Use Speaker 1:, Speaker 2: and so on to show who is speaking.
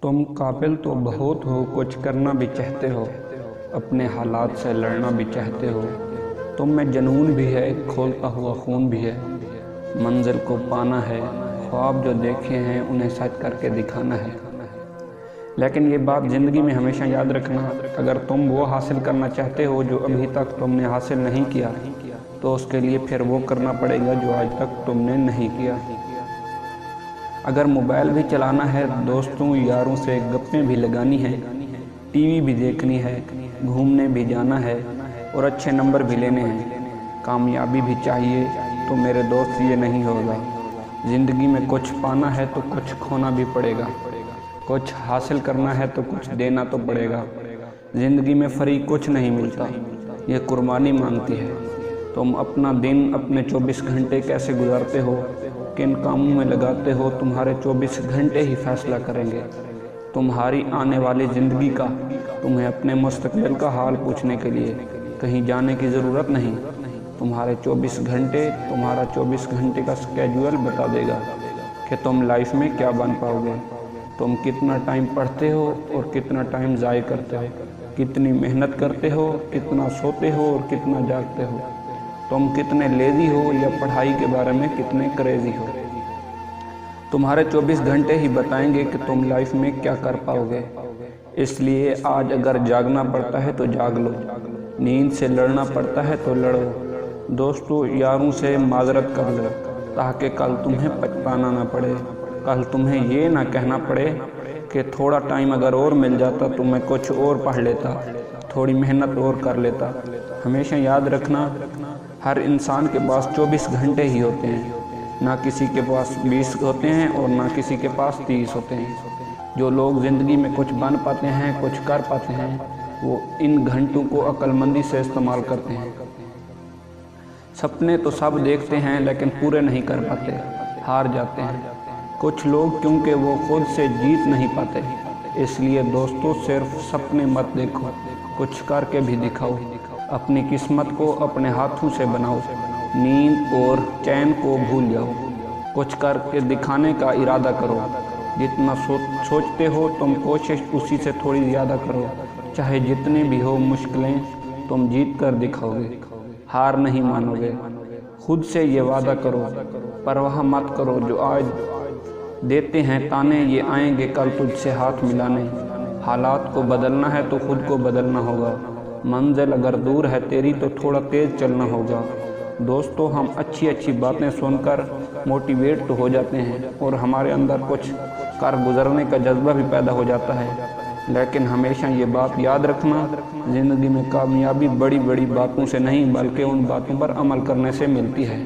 Speaker 1: तुम काबिल तो बहुत हो, कुछ करना भी चाहते हो, अपने हालात से लड़ना भी चाहते हो। तुम में जुनून भी है, खोलता हुआ खून भी है। मंजिल को पाना है, ख्वाब जो देखे हैं उन्हें सच करके दिखाना है। लेकिन ये बात ज़िंदगी में हमेशा याद रखना, अगर तुम वो हासिल करना चाहते हो जो अभी तक तुमने हासिल नहीं किया, तो उसके लिए फिर वो करना पड़ेगा जो आज तक तुमने नहीं किया। अगर मोबाइल भी चलाना है, दोस्तों यारों से गप्पें भी लगानी है, टीवी भी देखनी है, घूमने भी जाना है और अच्छे नंबर भी लेने हैं, कामयाबी भी चाहिए, तो मेरे दोस्त ये नहीं होगा। ज़िंदगी में कुछ पाना है तो कुछ खोना भी पड़ेगा, कुछ हासिल करना है तो कुछ देना तो पड़ेगा। ज़िंदगी में फ्री कुछ नहीं मिलता, ये कुर्बानी मांगती है। तुम अपना दिन, अपने 24 घंटे कैसे गुजारते हो, किन कामों में लगाते हो, तुम्हारे 24 घंटे ही फैसला करेंगे तुम्हारी आने वाली ज़िंदगी का। तुम्हें अपने मुस्तकबिल का हाल पूछने के लिए कहीं जाने की ज़रूरत नहीं। तुम्हारे 24 घंटे, तुम्हारा 24 घंटे का स्केड्यूल बता देगा कि तुम लाइफ में क्या बन पाओगे। तुम कितना टाइम पढ़ते हो और कितना टाइम ज़ाय करते हो, कितनी मेहनत करते हो, कितना सोते हो और कितना जागते हो। तुम कितने लेज़ी हो या पढ़ाई के बारे में कितने क्रेज़ी हो। तुम्हारे 24 घंटे ही बताएंगे कि तुम लाइफ में क्या कर पाओगे। इसलिए आज अगर जागना पड़ता है तो जाग लो, नींद से लड़ना पड़ता है तो लड़ो, दोस्तों यारों से माजरत कर लो, ताकि कल तुम्हें पछताना ना पड़े। कल तुम्हें ये ना कहना पड़े कि थोड़ा टाइम अगर और मिल जाता तो मैं कुछ और पढ़ लेता, थोड़ी मेहनत और कर लेता। हमेशा याद रखना, हर इंसान के पास 24 घंटे ही होते हैं, ना किसी के पास 20 होते हैं और ना किसी के पास 30 होते हैं। जो लोग ज़िंदगी में कुछ बन पाते हैं, कुछ कर पाते हैं, वो इन घंटों को अक्लमंदी से इस्तेमाल करते हैं। सपने तो सब देखते हैं लेकिन पूरे नहीं कर पाते, हार जाते हैं। कुछ लोग क्योंकि वो खुद से जीत नहीं पाते। इसलिए दोस्तों सिर्फ सपने मत देखो, कुछ करके भी दिखाओ। अपनी किस्मत को अपने हाथों से बनाओ, नींद और चैन को भूल जाओ। कुछ करके दिखाने का इरादा करो। जितना सोचते हो तुम, कोशिश उसी से थोड़ी ज़्यादा करो। चाहे जितने भी हो मुश्किलें, तुम जीत कर दिखाओगे, हार नहीं मानोगे। खुद से ये वादा करो, परवाह मत करो जो आज देते हैं ताने, ये आएंगे कल तुझसे हाथ मिलाने। हालात को बदलना है तो खुद को बदलना होगा। मंजिल अगर दूर है तेरी तो थोड़ा तेज़ चलना होगा। दोस्तों हम अच्छी बातें सुनकर मोटिवेट तो हो जाते हैं और हमारे अंदर कुछ कर गुजरने का जज्बा भी पैदा हो जाता है। लेकिन हमेशा ये बात याद रखना, ज़िंदगी में कामयाबी बड़ी बड़ी बातों से नहीं बल्कि उन बातों पर अमल करने से मिलती है।